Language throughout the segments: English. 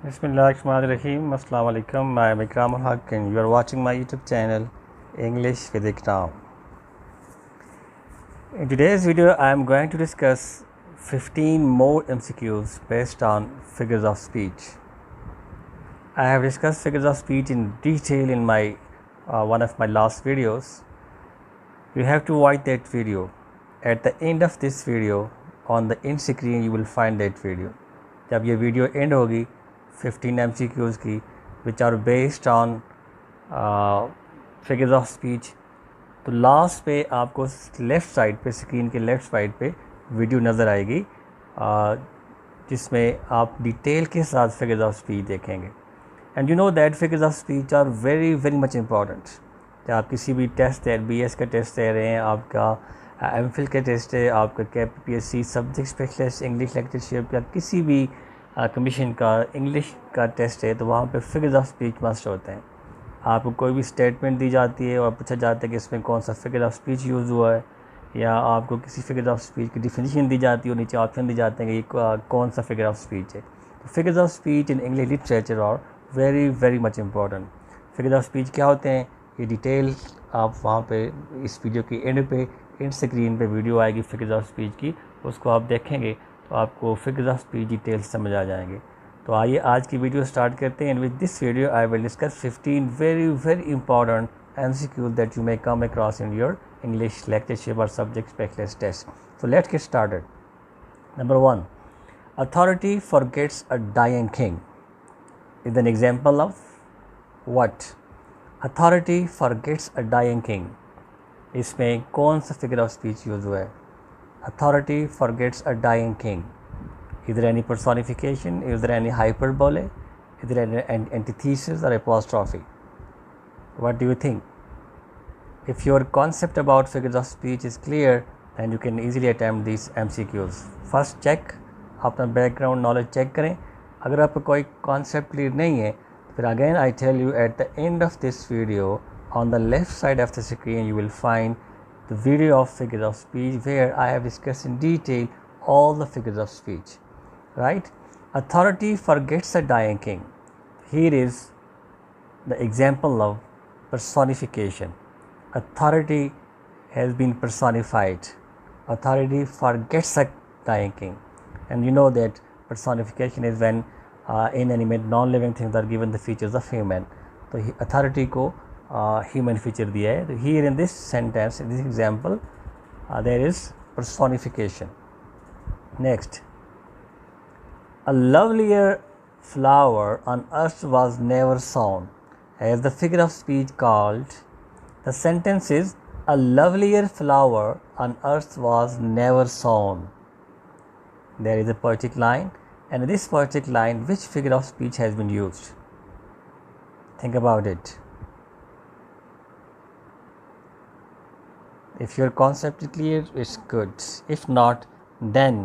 Bismillahirrahmanirrahim. Assalamu alaikum. I am Ikram and you are watching my YouTube channel English with Ikram. In today's video, I am going to discuss 15 more MCQs based on figures of speech. I have discussed figures of speech in detail in my one of my last videos. You have to watch that video. At the end of this video, on the end screen, you will find that video. जब ये video and होगी 15 MCQs की which are based on figures of speech, तो last पे आपको left side पे, screen के left side पे वीडियो नज़र आएगी जिसमें आप डिटेल के साथ फिगर्स ऑफ स्पीच देखेंगे. And you know that figures of speech are very very much important. तो आप किसी भी टेस्ट है, BS का टेस्ट दे रहे हैं, आपका MPhil का टेस्ट है, आपका KPPSC subject specialist English lectureship या किसी भी कमीशन का इंग्लिश का टेस्ट है, तो वहाँ पे फिगर्स ऑफ स्पीच मस्ट होते हैं. आपको कोई भी स्टेटमेंट दी जाती है और पूछा जाता है कि इसमें कौन सा फिगर ऑफ स्पीच यूज़ हुआ है, या आपको किसी फिगर ऑफ स्पीच की डिफिनीशन दी जाती है और नीचे ऑप्शन दी जाते हैं कि ये कौन सा फिगर ऑफ स्पीच है. तो figures of speech in English literature और very very much important. Figures of speech क्या होते हैं, ये डिटेल आप वहाँ पे इस वीडियो के एंड स्क्रीन पे वीडियो आएगी फिगर्स ऑफ स्पीच की, उसको आप देखेंगे तो आपको फिगर्स ऑफ स्पीच डिटेल्स समझ आ जाएंगे. तो आइए आज की वीडियो स्टार्ट करते हैं. And with this video I will discuss 15 very very important MCQs that you may come across in your English lectureship और subject specialist test. So let's get started. Number 1, authority forgets a dying king is an example of what? Authority forgets a dying king, इसमें कौन सा figure of speech use हुआ है? Authority forgets a dying king. Is there any personification? Is there any hyperbole? Is there any antithesis or apostrophe? What do you think? If your concept about figures of speech is clear, then you can easily attempt these MCQs. First check, अपना background knowledge check करें. अगर आपको कोई concept clear नहीं है, फिर again I tell you at the end of this video, on the left side of the screen you will find the video of figures of speech where I have discussed in detail all the figures of speech. Right? Authority forgets a dying king. Here is the example of personification. Authority has been personified. Authority forgets a dying king. And you know that personification is when inanimate non-living things are given the features of human. So authority को human feature दिया है. तो here in this sentence, in this example, there is personification. Next, a lovelier flower on earth was never sown as the figure of speech called. The sentence is a lovelier flower on earth was never sown. There is a poetic line, and this poetic line which figure of speech has been used? Think about it. If your concept is clear, it's good. If not, then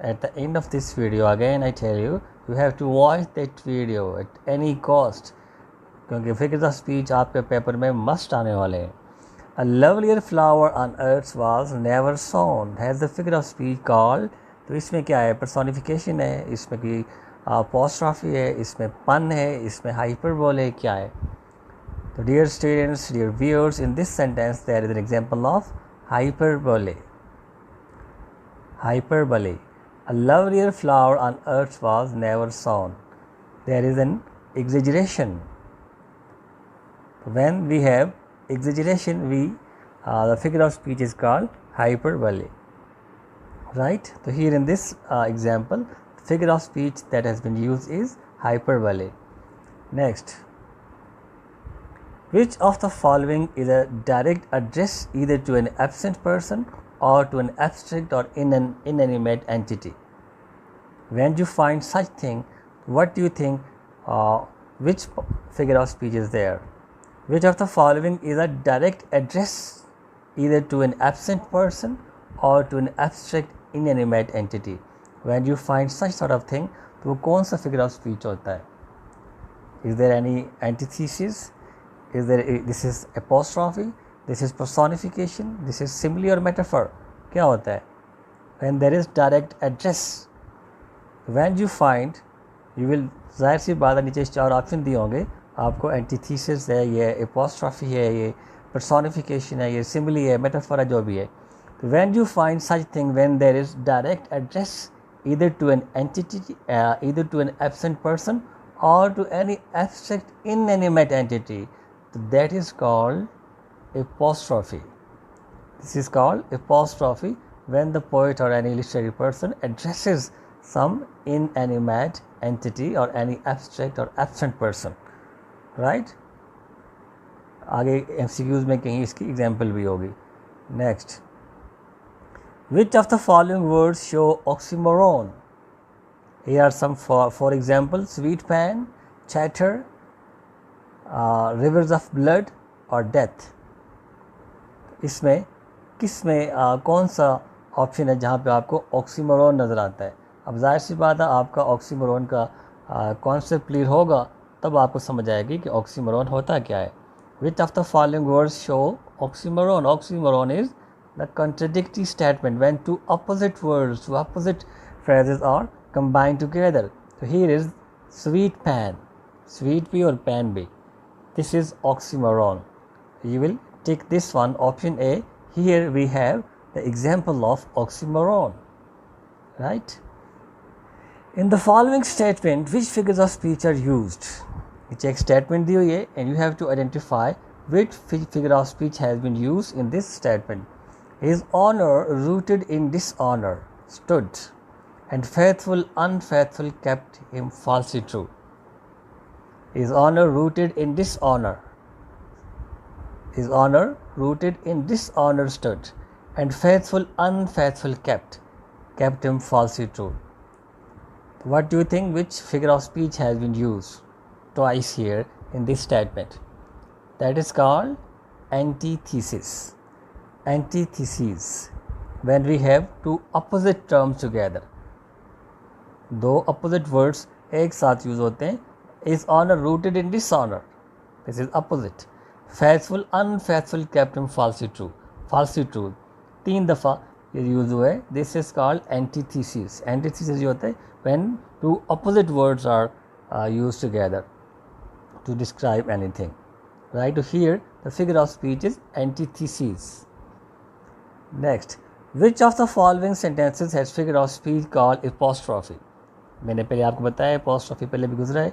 at the end of this video, again I tell you, you have to watch that video at any cost, क्योंकि figures of speech आपके paper में must आने वाले हैं. A lovelier flower on earth was never sown has the figure of speech called. तो इसमें क्या है? personification है, इसमें की apostrophe है, इसमें pun है, इसमें hyperbole है, क्या है? So dear students, dear viewers, in this sentence there is an example of hyperbole. Hyperbole. A lovelier flower on earth was never sown. There is an exaggeration. When we have exaggeration, the figure of speech is called hyperbole. Right? So here in this example, the figure of speech that has been used is hyperbole. Next. Which of the following is a direct address either to an absent person or to an abstract or inanimate entity? When you find such thing, what do you think? Which figure of speech is there? Which of the following is a direct address either to an absent person or to an abstract inanimate entity? When you find such sort of thing, तो वो कौन सा figure of speech होता है? Is there any antithesis? Is there this is apostrophe, this is personification, this is simile or metaphor? क्या होता है? When there is direct address, when you find you will, जाहिर सी बात है नीचे 4 ऑप्शन दिए होंगे आपको, एंटीथीसिस है, ये एपोस्ट्रॉफी है, ये पर्सोनिफिकेशन है, ये सिमिली है, मेटाफर है, जो भी है. तो when you find such thing when there is direct address either to an entity, either to an absent person or to any abstract inanimate entity, so that is called apostrophe. This is called apostrophe when the poet or any literary person addresses some inanimate entity or any abstract or absent person, right? आगे MCQs में कहीं इसकी example भी होगी. Next, which of the following words show oxymoron? Here are some for example, sweet pan, chatter, rivers of blood और death. इसमें किस में कौन सा ऑप्शन है जहाँ पे आपको ऑक्सीमोरॉन नज़र आता है? अब जाहिर सी बात है आपका ऑक्सीमोरॉन का कॉन्सेप्ट क्लियर होगा तब आपको समझ आएगी कि ऑक्सीमोरॉन होता क्या है. Which of the following words show oxymoron? Oxymoron is the contradictory statement when two opposite words, two opposite phrases are combined together. So here is sweet pan, sweet P or pan B. This is oxymoron. You will take this one, option A. Here we have the example of oxymoron, right? In the following statement, which figures of speech are used? नीचे एक statement दी हुई है and you have to identify which figure of speech has been used in this statement. His honor rooted in dishonor stood, and faithful unfaithful kept him falsely true. His honor rooted in dishonor. His honor rooted in dishonor stood, and faithful unfaithful kept him falsely true. What do you think? Which figure of speech has been used twice here in this statement? That is called antithesis. Antithesis, when we have two opposite terms together, दो opposite words एक साथ use होते हैं. Is honor rooted in dishonor, this is opposite. Faithful unfaithful kept him falsely true. Falsely true 3 दफ़ा ये use हुआ है. This is called antithesis. Antithesis जो होता है when two opposite words are used together to describe anything, right? So here the figure of speech is antithesis. Next, which of the following sentences has figure of speech called apostrophe? मैंने पहले आपको बताया apostrophe पहले भी गुजरा है,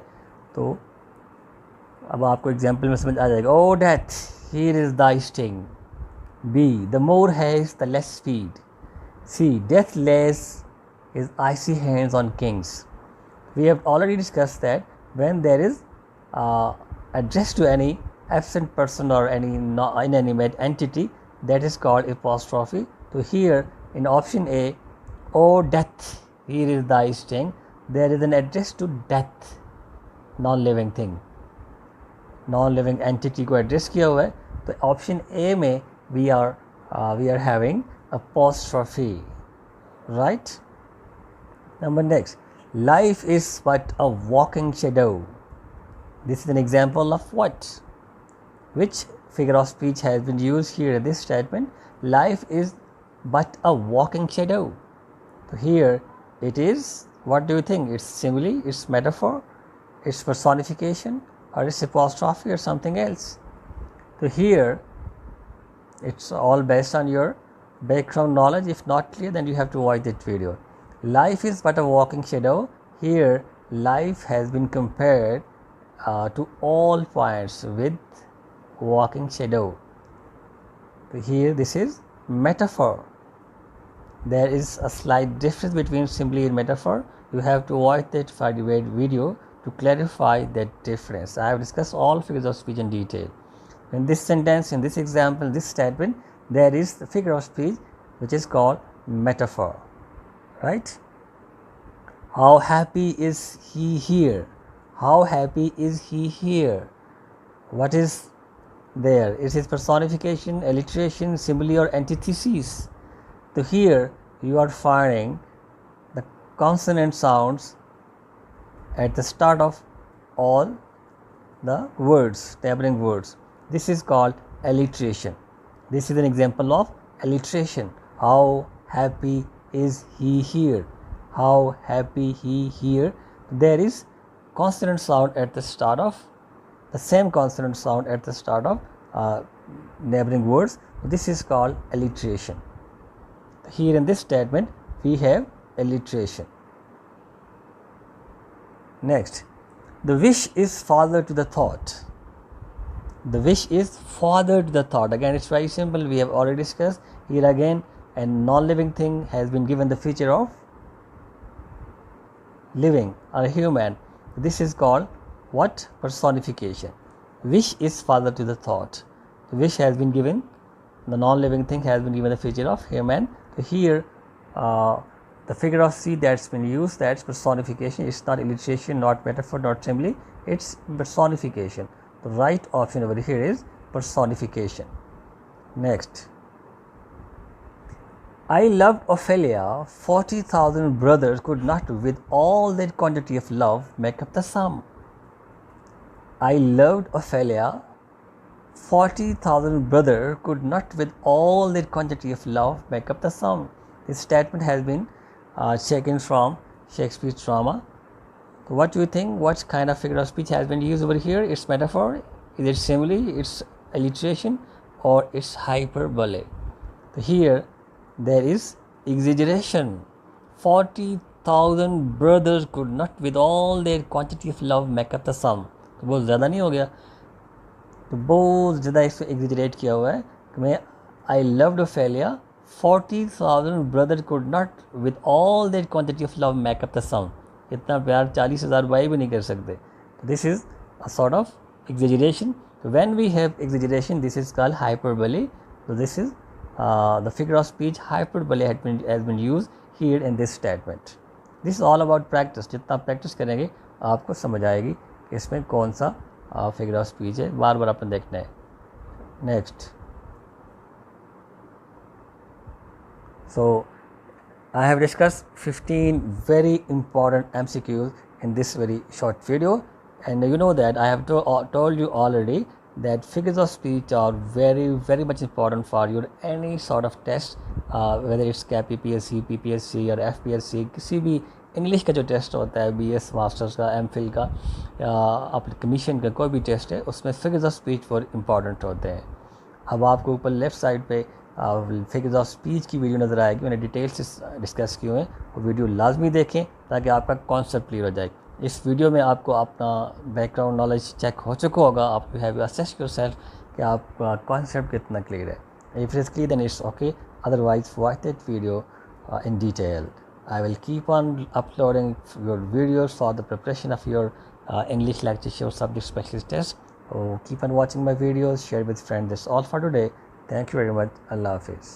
तो अब आपको एग्जाम्पल में समझ आ जाएगा. Oh death, here is thy sting. B, the more haste the less speed. C, death lays his icy hands on kings. We have already discussed that when there is address to any absent person or any inanimate entity, that is called apostrophe. So here in option A, oh death, here is thy sting, there is an address to death, non-living thing, non-living entity को address किया हुआ है. तो option A में we are having apostrophe, right? Number next, life is but a walking shadow. This is an example of what? Which figure of speech has been used here in this statement? Life is but a walking shadow. So here it is, what do you think? It's simile, it's metaphor, it's personification, or it's apostrophe or something else? So here it's all based on your background knowledge. If not clear, then you have to watch that video. Life is but a walking shadow. Here life has been compared to all points with walking shadow. So here this is metaphor. There is a slight difference between simile and metaphor. You have to watch that video to clarify that difference. I have discussed all figures of speech in detail. In this sentence, in this example, this statement, there is the figure of speech which is called metaphor, right? How happy is he here? How happy is he here? What is there? Is his personification, alliteration, simile or antithesis? So here you are finding the consonant sounds at the start of all the words, tabling words. This is called alliteration. This is an example of alliteration. How happy is he here? How happy he here? There is consonant sound at the start of the same consonant sound at the start of neighboring words. This is called alliteration. Here in this statement we have alliteration. Next, the wish is father to the thought. The wish is father to the thought. Again, it's very simple. We have already discussed. Here again, a non-living thing has been given the feature of living or human. This is called what? Personification. Wish is father to the thought. The wish has been given, the non-living thing has been given the feature of human. So here the figure of speech that's been used, that's personification. It's not illustration, not metaphor, not simile, it's personification. The right option over here is personification. Next, I loved Ophelia, 40,000 brothers could not with all their quantity of love make up the sum. I loved Ophelia, 40,000 brothers could not with all their quantity of love make up the sum. This statement has been taken from Shakespeare's drama. What do you think? What kind of figure of speech has been used over here? It's metaphor, is it simile, it's alliteration, or it's hyperbole? So here there is exaggeration. 40,000 brothers could not with all their quantity of love make up the sum. तो बहुत ज़्यादा नहीं हो गया? तो बहुत ज़्यादा इसको एग्जिजरेट किया हुआ है कि मैं I loved Ophelia 40,000 brother could not with all their quantity of love make up the sum. इतना प्यार 40,000 भाई भी नहीं कर सकते. This is a sort of exaggeration. So when we have exaggeration, this is called hyperbole. So this is the figure of speech hyperbole has been used here in this statement. This is all about practice. जितना practice करेंगे आपको समझ आएगी कि इसमें कौन सा figure of speech है. बार बार अपन देखना है. Next. So I have discussed 15 very important MCQs in this very short video. And you know that I have told you already that figures of speech are very much important for your any sort of test, whether it's KPPSC, PPSC और FPSC. किसी भी English का जो test होता है, BS masters का, MPhil का या अपने कमीशन का कोई भी टेस्ट है, उसमें फिगर्स ऑफ स्पीच बहुत इंपॉर्टेंट होते हैं. अब आपको ऊपर लेफ़्ट साइड पे फिगर्स ऑफ स्पीच की वीडियो नज़र आएगी. मैंने डिटेल से डिस्कस किए हैं. वो वीडियो लाजमी देखें ताकि आपका कॉन्सेप्ट क्लियर हो जाए. इस वीडियो में आपको अपना बैकग्राउंड नॉलेज चेक हो चुका होगा. आप यू हैव असेस्ड योरसेल्फ कि आपका कॉन्सेप्ट कितना क्लियर है. If it is clear then it's okay, otherwise watch that video in detail. I will keep on uploading your videos for the preparation of your English lectureship subject specialist test. So keep on watching my videos, share with friends. That's all for today. Thank you very much. Allah Hafiz.